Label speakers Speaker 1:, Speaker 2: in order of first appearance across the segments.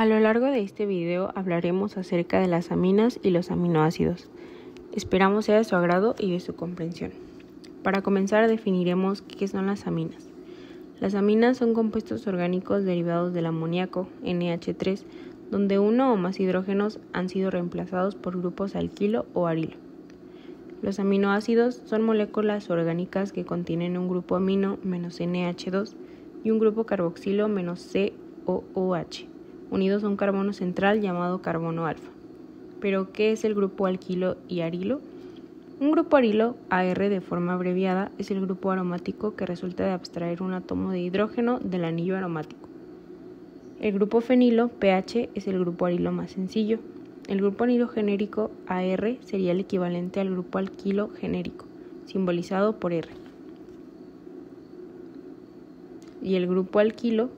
Speaker 1: A lo largo de este video hablaremos acerca de las aminas y los aminoácidos. Esperamos sea de su agrado y de su comprensión. Para comenzar definiremos qué son las aminas. Las aminas son compuestos orgánicos derivados del amoníaco, NH3, donde uno o más hidrógenos han sido reemplazados por grupos alquilo o arilo. Los aminoácidos son moléculas orgánicas que contienen un grupo amino menos NH2 y un grupo carboxilo menos COOH, unidos a un carbono central llamado carbono alfa. ¿Pero qué es el grupo alquilo y arilo? Un grupo arilo, AR de forma abreviada, es el grupo aromático que resulta de abstraer un átomo de hidrógeno del anillo aromático. El grupo fenilo, PH, es el grupo arilo más sencillo. El grupo anilo genérico, AR, sería el equivalente al grupo alquilo genérico, simbolizado por R. Y el grupo alquilo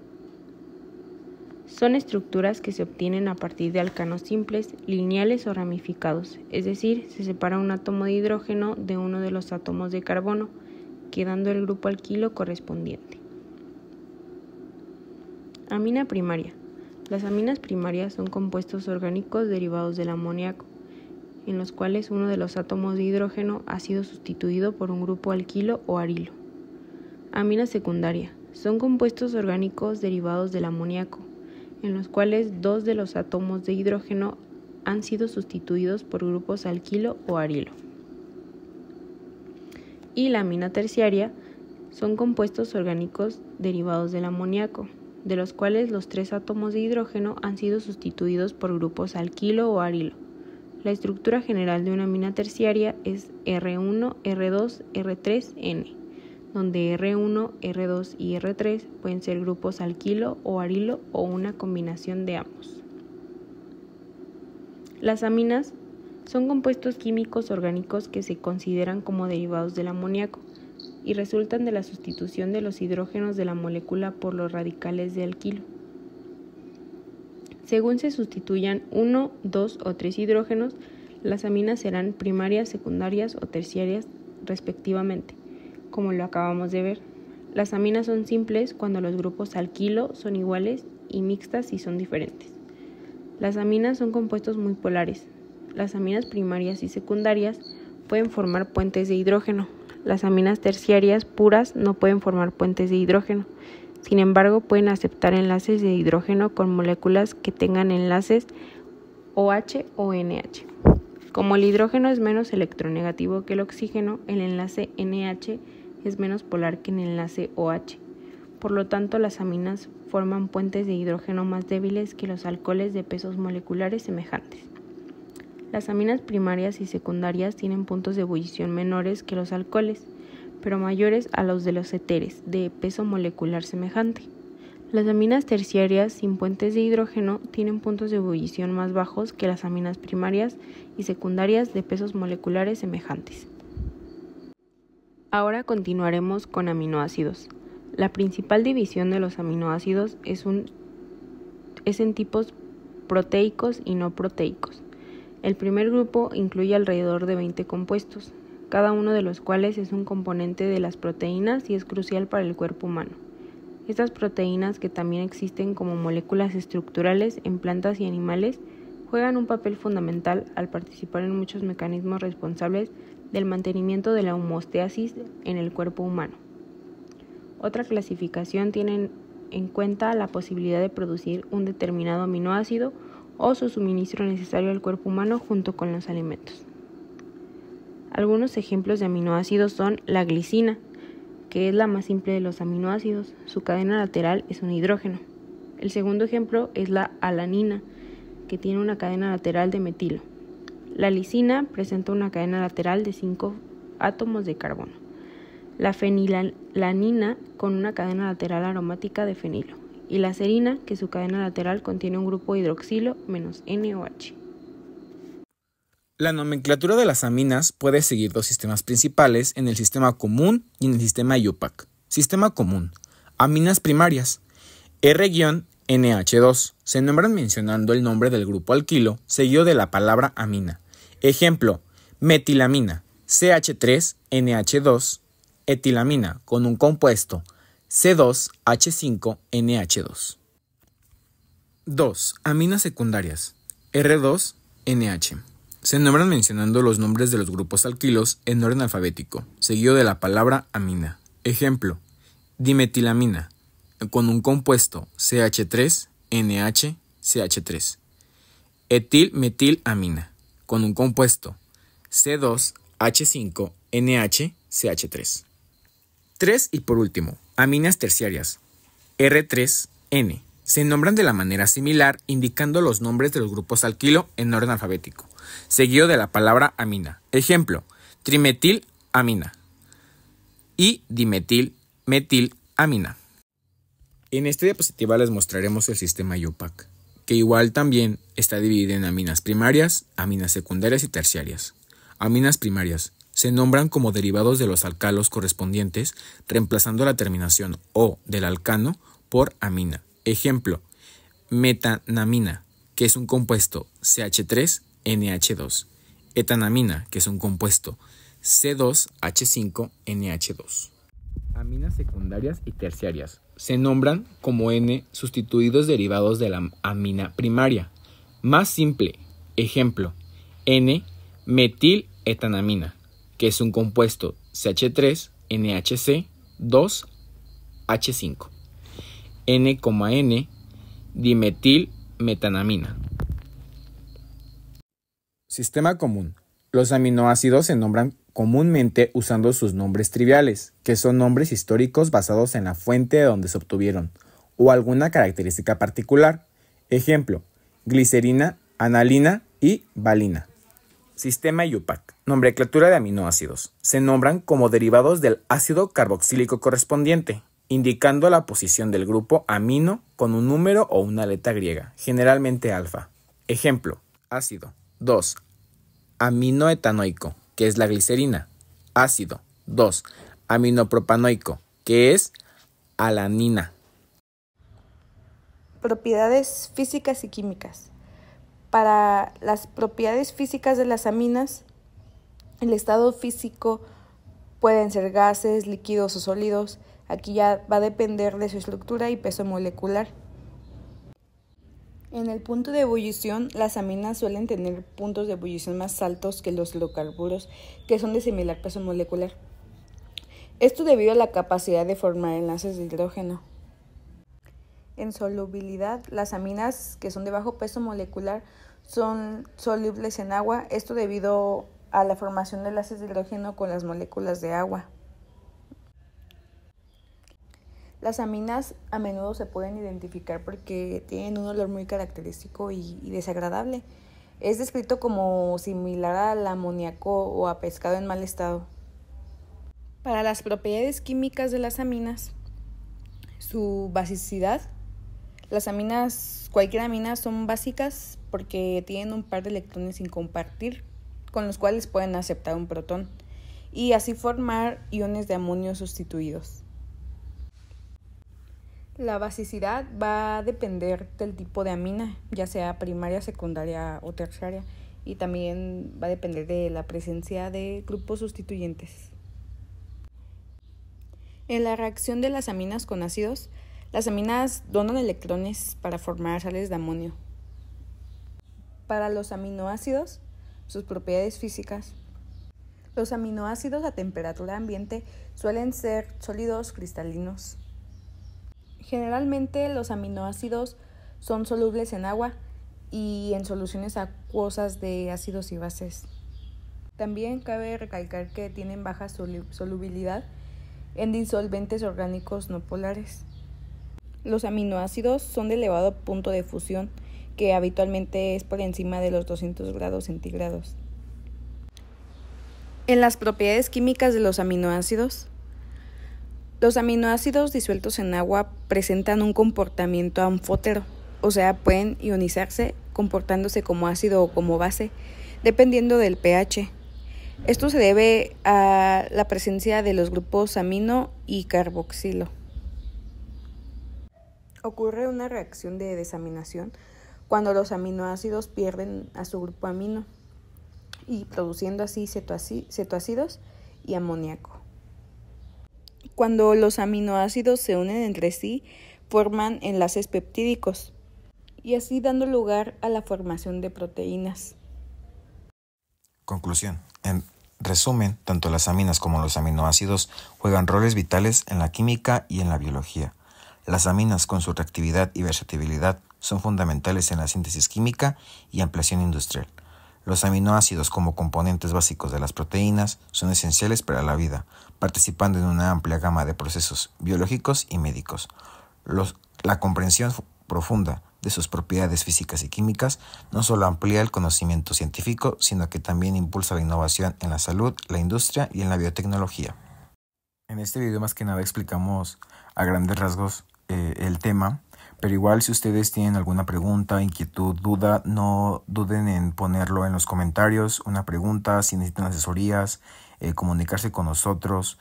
Speaker 1: son estructuras que se obtienen a partir de alcanos simples, lineales o ramificados, es decir, se separa un átomo de hidrógeno de uno de los átomos de carbono, quedando el grupo alquilo correspondiente. Amina primaria. Las aminas primarias son compuestos orgánicos derivados del amoníaco, en los cuales uno de los átomos de hidrógeno ha sido sustituido por un grupo alquilo o arilo. Amina secundaria. Son compuestos orgánicos derivados del amoníaco, en los cuales dos de los átomos de hidrógeno han sido sustituidos por grupos alquilo o arilo. Y la amina terciaria son compuestos orgánicos derivados del amoníaco, de los cuales los tres átomos de hidrógeno han sido sustituidos por grupos alquilo o arilo. La estructura general de una amina terciaria es R1, R2, R3, N, donde R1, R2 y R3 pueden ser grupos alquilo o arilo o una combinación de ambos. Las aminas son compuestos químicos orgánicos que se consideran como derivados del amoníaco y resultan de la sustitución de los hidrógenos de la molécula por los radicales de alquilo. Según se sustituyan 1, 2 o 3 hidrógenos, las aminas serán primarias, secundarias o terciarias respectivamente, como lo acabamos de ver. Las aminas son simples cuando los grupos alquilo son iguales y mixtas si son diferentes. Las aminas son compuestos muy polares. Las aminas primarias y secundarias pueden formar puentes de hidrógeno. Las aminas terciarias puras no pueden formar puentes de hidrógeno. Sin embargo, pueden aceptar enlaces de hidrógeno con moléculas que tengan enlaces OH o NH. Como el hidrógeno es menos electronegativo que el oxígeno, el enlace NH es menos polar que el enlace OH. Por lo tanto, las aminas forman puentes de hidrógeno más débiles que los alcoholes de pesos moleculares semejantes. Las aminas primarias y secundarias tienen puntos de ebullición menores que los alcoholes, pero mayores a los de los éteres, de peso molecular semejante. Las aminas terciarias sin puentes de hidrógeno tienen puntos de ebullición más bajos que las aminas primarias y secundarias de pesos moleculares semejantes. Ahora continuaremos con aminoácidos. La principal división de los aminoácidos es en tipos proteicos y no proteicos. El primer grupo incluye alrededor de 20 compuestos, cada uno de los cuales es un componente de las proteínas y es crucial para el cuerpo humano. Estas proteínas, que también existen como moléculas estructurales en plantas y animales, juegan un papel fundamental al participar en muchos mecanismos responsables del mantenimiento de la homeostasis en el cuerpo humano. Otra clasificación tiene en cuenta la posibilidad de producir un determinado aminoácido o su suministro necesario al cuerpo humano junto con los alimentos. Algunos ejemplos de aminoácidos son la glicina, que es la más simple de los aminoácidos. Su cadena lateral es un hidrógeno. El segundo ejemplo es la alanina, que tiene una cadena lateral de metilo. La lisina presenta una cadena lateral de 5 átomos de carbono. La fenilalanina con una cadena lateral aromática de fenilo. Y la serina, que su cadena lateral contiene un grupo hidroxilo menos NOH.
Speaker 2: La nomenclatura de las aminas puede seguir dos sistemas principales en el sistema común y en el sistema IUPAC. Sistema común. Aminas primarias. R-NH2. Se nombran mencionando el nombre del grupo alquilo, seguido de la palabra amina. Ejemplo, metilamina, CH3NH2, etilamina, con un compuesto, C2H5NH2. 2. Aminas secundarias. R2NH. Se nombran mencionando los nombres de los grupos alquilos en orden alfabético, seguido de la palabra amina. Ejemplo: dimetilamina, con un compuesto CH3NH-CH3. Etilmetilamina, con un compuesto C2H5NH-CH3. 3. Y por último, aminas terciarias. R3N. Se nombran de la manera similar, indicando los nombres de los grupos alquilo en orden alfabético, seguido de la palabra amina. Ejemplo: trimetilamina y dimetilmetilamina. En esta diapositiva les mostraremos el sistema IUPAC, que igual también está dividido en aminas primarias, aminas secundarias y terciarias. Aminas primarias se nombran como derivados de los alcalos correspondientes, reemplazando la terminación O del alcano por amina. Ejemplo: metanamina, que es un compuesto CH3NH2. Etanamina, que es un compuesto C2H5NH2. Aminas secundarias y terciarias se nombran como N sustituidos derivados de la amina primaria. Más simple. Ejemplo: N-metiletanamina, que es un compuesto CH3NHC2H5. N,N dimetilmetanamina. Sistema común. Los aminoácidos se nombran comúnmente usando sus nombres triviales, que son nombres históricos basados en la fuente de donde se obtuvieron, o alguna característica particular. Ejemplo: glicerina, analina y valina. Sistema IUPAC. Nomenclatura de aminoácidos. Se nombran como derivados del ácido carboxílico correspondiente, indicando la posición del grupo amino con un número o una letra griega, generalmente alfa. Ejemplo: ácido. 2. Aminoetanoico, que es la glicerina. Ácido. 2. Aminopropanoico, que es alanina.
Speaker 1: Propiedades físicas y químicas. Para las propiedades físicas de las aminas, el estado físico pueden ser gases, líquidos o sólidos. Aquí ya va a depender de su estructura y peso molecular. En el punto de ebullición, las aminas suelen tener puntos de ebullición más altos que los hidrocarburos, que son de similar peso molecular. Esto debido a la capacidad de formar enlaces de hidrógeno. En solubilidad, las aminas que son de bajo peso molecular son solubles en agua, esto debido a la formación de enlaces de hidrógeno con las moléculas de agua. Las aminas a menudo se pueden identificar porque tienen un olor muy característico y desagradable. Es descrito como similar al amoníaco o a pescado en mal estado. Para las propiedades químicas de las aminas, su basicidad. Las aminas, cualquier amina, son básicas porque tienen un par de electrones sin compartir, con los cuales pueden aceptar un protón y así formar iones de amonio sustituidos. La basicidad va a depender del tipo de amina, ya sea primaria, secundaria o terciaria, y también va a depender de la presencia de grupos sustituyentes. En la reacción de las aminas con ácidos, las aminas donan electrones para formar sales de amonio. Para los aminoácidos, sus propiedades físicas. Los aminoácidos a temperatura ambiente suelen ser sólidos cristalinos. Generalmente los aminoácidos son solubles en agua y en soluciones acuosas de ácidos y bases. También cabe recalcar que tienen baja solubilidad en disolventes orgánicos no polares. Los aminoácidos son de elevado punto de fusión, que habitualmente es por encima de los 200 grados centígrados. En las propiedades químicas de los aminoácidos disueltos en agua presentan un comportamiento anfótero, o sea, pueden ionizarse comportándose como ácido o como base, dependiendo del pH. Esto se debe a la presencia de los grupos amino y carboxilo. Ocurre una reacción de desaminación cuando los aminoácidos pierden a su grupo amino y produciendo así cetoácidos y amoníaco. Cuando los aminoácidos se unen entre sí, forman enlaces peptídicos
Speaker 3: y así dando lugar a la formación de proteínas.
Speaker 2: Conclusión. En resumen, tanto las aminas como los aminoácidos juegan roles vitales en la química y en la biología. Las aminas, con su reactividad y versatilidad, son fundamentales en la síntesis química y ampliación industrial. Los aminoácidos, como componentes básicos de las proteínas, son esenciales para la vida, participando en una amplia gama de procesos biológicos y médicos. La comprensión profunda de sus propiedades físicas y químicas no solo amplía el conocimiento científico, sino que también impulsa la innovación en la salud, la industria y en la biotecnología. En este video más que nada explicamos a grandes rasgos el tema, pero igual si ustedes tienen alguna pregunta, inquietud, duda, no duden en ponerlo en los comentarios, una pregunta, si necesitan asesorías, comunicarse con nosotros,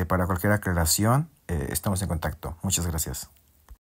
Speaker 2: para cualquier aclaración, estamos en contacto. Muchas gracias.